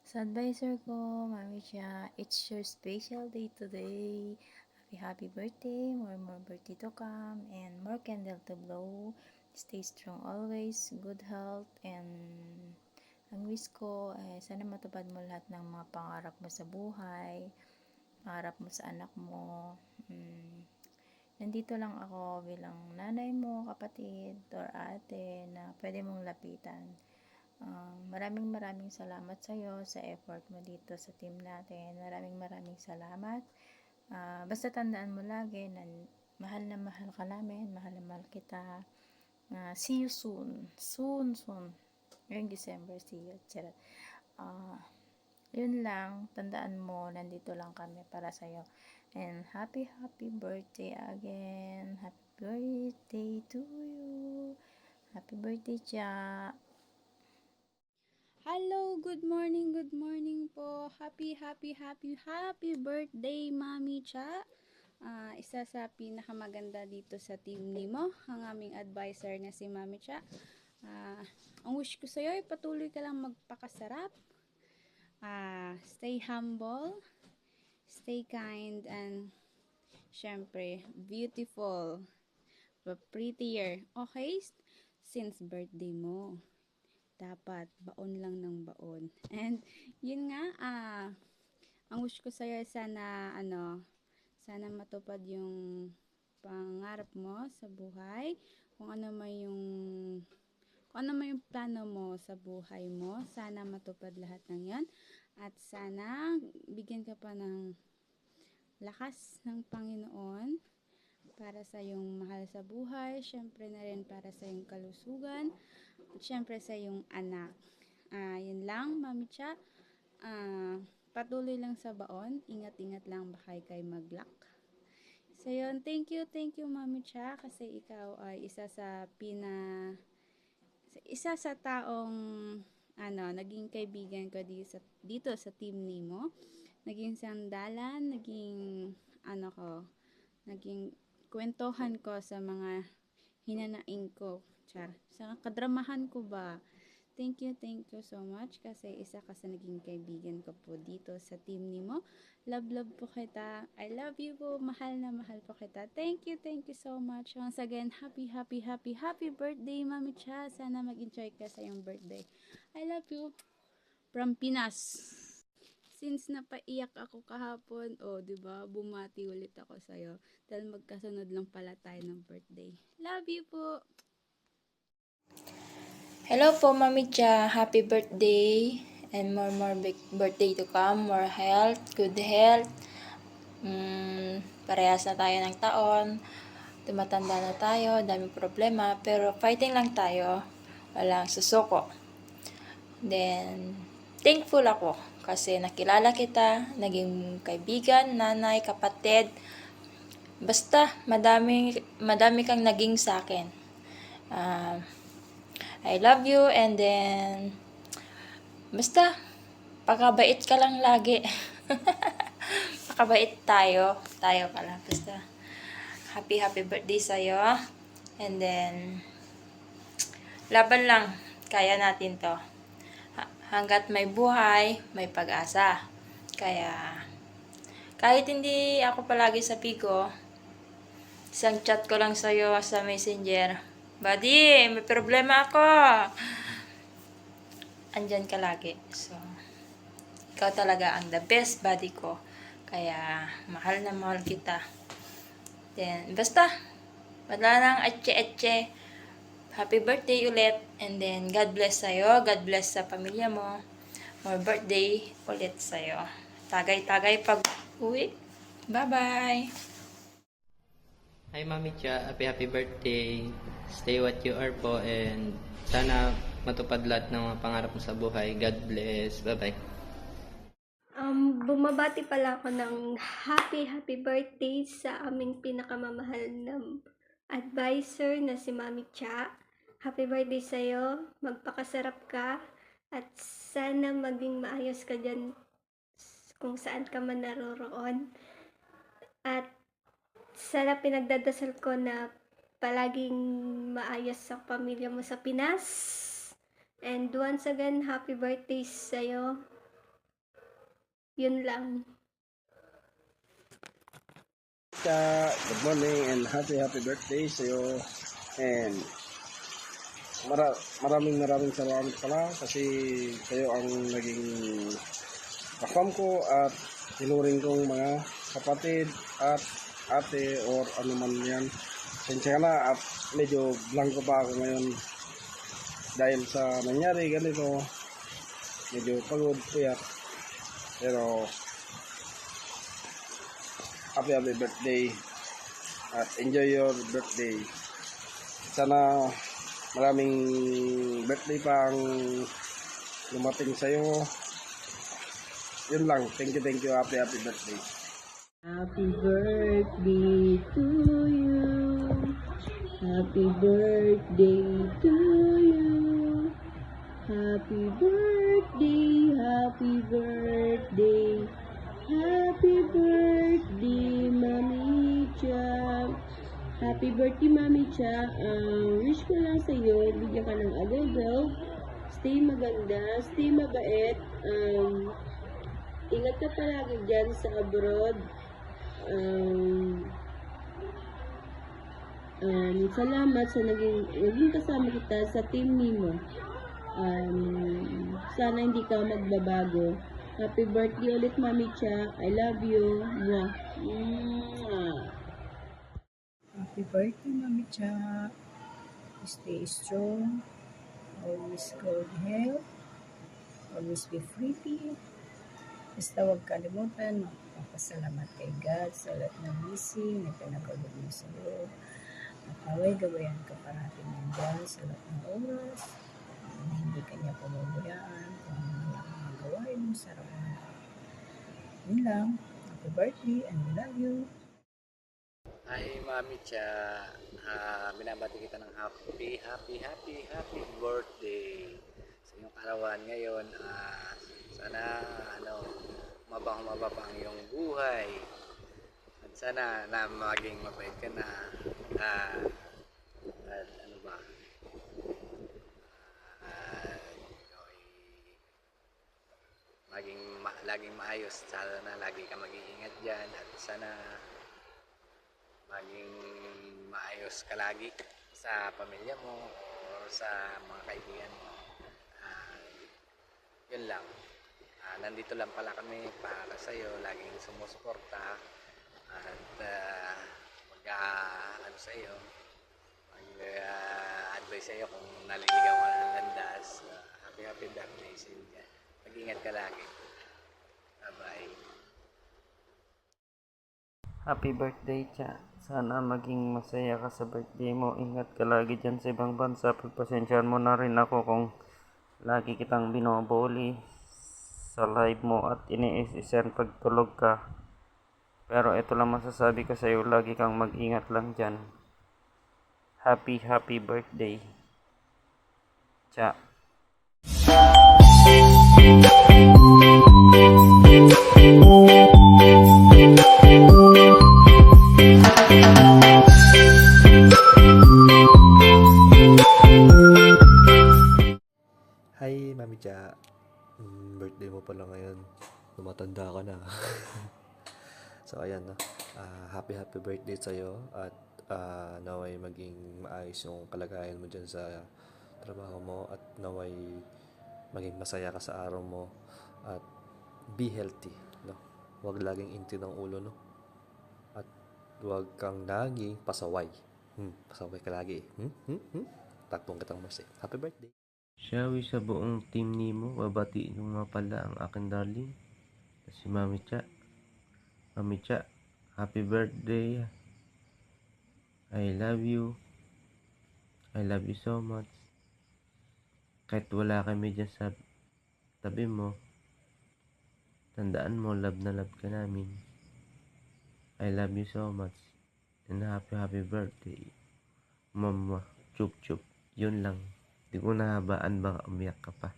Sa advisor ko, Mami Chia, it's your special day today. Happy birthday, more birthday to come, and more candle to blow. Stay strong always, good health, and ang wish ko ay sana matupad mo lahat ng mga pangarap mo sa buhay, pangarap mo sa anak mo. Nandito lang ako bilang nanay mo, kapatid, or ate na pwede mong lapitan. Maraming salamat sa iyo sa effort mo dito sa team natin. Maraming salamat. Basta tandaan mo lagi na mahal ka namin, mahal na mahal kita. See you soon. Soon. Ngayong December, see you. Charot. Yun lang, tandaan mo, nandito lang kami para sa iyo. And happy birthday again. Happy birthday to you. Happy birthday, Cha. Hello, good morning po. Happy birthday, Mami Cha. Isa sa pinakamaganda dito sa team Nimo, ang aming advisor na si Mami Cha. Ang wish ko sa'yo ay patuloy ka lang magpakasarap. Stay humble, stay kind, and syempre, beautiful, but prettier. Okay? Since birthday mo. Dapat baon lang ng baon. And yun nga, ang wish ko sa'yo sana sana matupad yung pangarap mo sa buhay. Kung ano may yung plano mo sa buhay mo, sana matupad lahat ng yon. At sana bigyan ka pa ng lakas ng Panginoon para sa iyong mahal sa buhay, syempre na rin para sa iyong kalusugan, at syempre sa iyong anak. Yun lang, Mami Cha. Patuloy lang sa baon. Ingat-ingat lang baka kay mag-lock. So yun, thank you, Mami Cha, kasi ikaw ay isa sa taong naging kaibigan ko dito sa team Nimo. Naging sandalan, naging kwentuhan ko sa mga hinanaing ko. Sa kadramahan ko ba? Thank you so much kasi isa ka sa naging kaibigan ko po dito sa team Nimo. Love po kita. I love you po. Mahal na mahal po kita. Thank you so much. Once again, happy birthday, Mami Cha. Sana mag-enjoy ka sa iyong birthday. I love you. From Pinas. Since napaiyak ako kahapon, di ba? Bumati ulit ako sa iyo dahil magkasunod lang pala tayo ng birthday. Love you po. Hello po, Mami Cha. Happy birthday. And more birthday to come. More health, good health. Parehas na tayo ng taon. Tumatanda na tayo, daming problema. Pero fighting lang tayo. Walang susuko. Then, thankful ako. Kasi nakilala kita, naging kaibigan, nanay, kapatid. Basta, madami kang naging sa akin. I love you, and then basta pakabait ka lang lagi. Pakabait tayo ka lang. Basta happy birthday sa'yo, and then laban lang, kaya natin to. Hanggat may buhay, may pag-asa. Kaya kahit hindi ako palagi sa Pico, isang chat ko lang sa'yo sa messenger, buddy, may problema ako, andyan ka lagi. So, ikaw talaga ang the best buddy ko. Kaya, mahal na mahal kita. Then, basta, wala nang etche-etche. Happy birthday ulit. And then, God bless sa'yo. God bless sa pamilya mo. More birthday ulit sa'yo. Tagay-tagay pag uwi. Bye-bye! Hi Mami Cha, happy birthday. Stay what you are po and sana matupad lahat ng mga pangarap mo sa buhay. God bless. Bye-bye. Bumabati pala ako ng happy birthday sa aming pinakamamahal na advisor na si Mami Cha. Happy birthday sa'yo, magpakasarap ka, at sana maging maayos ka dyan kung saan ka man naroroon. At sana pinagdadasal ko na palaging maayos sa pamilya mo sa Pinas. And once again, happy birthday sa'yo. Yun lang. Good morning and happy birthday sa iyo. And maraming salamat pala kasi kayo ang naging kasam ko at tinuring kong mga kapatid at ate or ano man yan. Sensya ka na at medyo blanco pa ako ngayon dahil sa nangyari ganito. Medyo pagod kuya. Pero happy birthday at enjoy your birthday. Sana maraming birthday pang lumating sa'yo. Yun lang. Thank you. Happy birthday. Happy birthday to you. Happy birthday to you. Happy birthday, happy birthday. Happy birthday, Mami Cha. Happy birthday, Mami Cha. Wish ko lang sa'yo, bigyan ka ng agaw. Stay maganda, stay mabait. Ingat ka palagi dyan sa abroad. Salamat sa naging kasama kita sa team Nimo. Sana hindi ka magbabago. Happy birthday ulit, Mami Cha. I love you. Mwah. Mwah. Happy birthday, Mami Cha. Stay strong. Always good health. Always be pretty. Basta huwag kalimutan, magpapasalamat kay God sa lahat ng blessing na pinagkaloob niya sa iyo. Magpaway-gawayan ka parati ng Diyos sa lahat ng oras. Na hindi ka niya pababayaan kung ano lang ang gawain mo sa araw-araw. Yun lang. Happy birthday and we love you. Hi Mami Cha, binabati kita ng happy birthday sa iyong karawan ngayon. Sana mabang ang iyong buhay at sana na maging mabait ka na at ano ba ikaw ay laging maayos. Sana na lagi ka mag-iingat dyan at sana maging maayos ka lagi sa pamilya mo o sa mga kaibigan mo. Yun lang. Nandito lang pala kami para sa iyo, laging sumusuporta at mag-ano sa iyo, mag-advise sa iyo kung naliligaw ka ng landas. Happy birthday sa inyo. Mag-ingat ka lagi. Bye-bye. Happy birthday, Cha. Sana maging masaya ka sa birthday mo. Ingat ka lagi dyan sa ibang bansa. Pagpasensyahan mo na rin ako kung lagi kitang binoboli sa live mo at ini-send pagtulog ka. Pero ito lang masasabi ko sa iyo, lagi kang mag-ingat lang dyan. Happy birthday, Cha. Hi, Mami Cha. Birthday mo pala ngayon. Tumatanda ka na. So, ayan na. Happy birthday sa'yo. At naway maging maayos yung kalagayan mo dyan sa trabaho mo. At naway maging masaya ka sa araw mo. At be healthy. No? Huwag laging inti ng ulo. No? At huwag kang laging pasaway. Pasaway ka lagi. Takbong kitang mercy. Happy birthday. Shawi sa buong team Nimo, babatiin mo nga pala ang aking darling, si Mami Cha. Mami Cha, happy birthday. I love you. I love you so much. Kahit wala kami dyan sa tabi mo, tandaan mo, love na love ka namin. I love you so much. And happy birthday. Mama, chup chup. Yun lang. Di ko nahabaan, baka umiyak ka pa.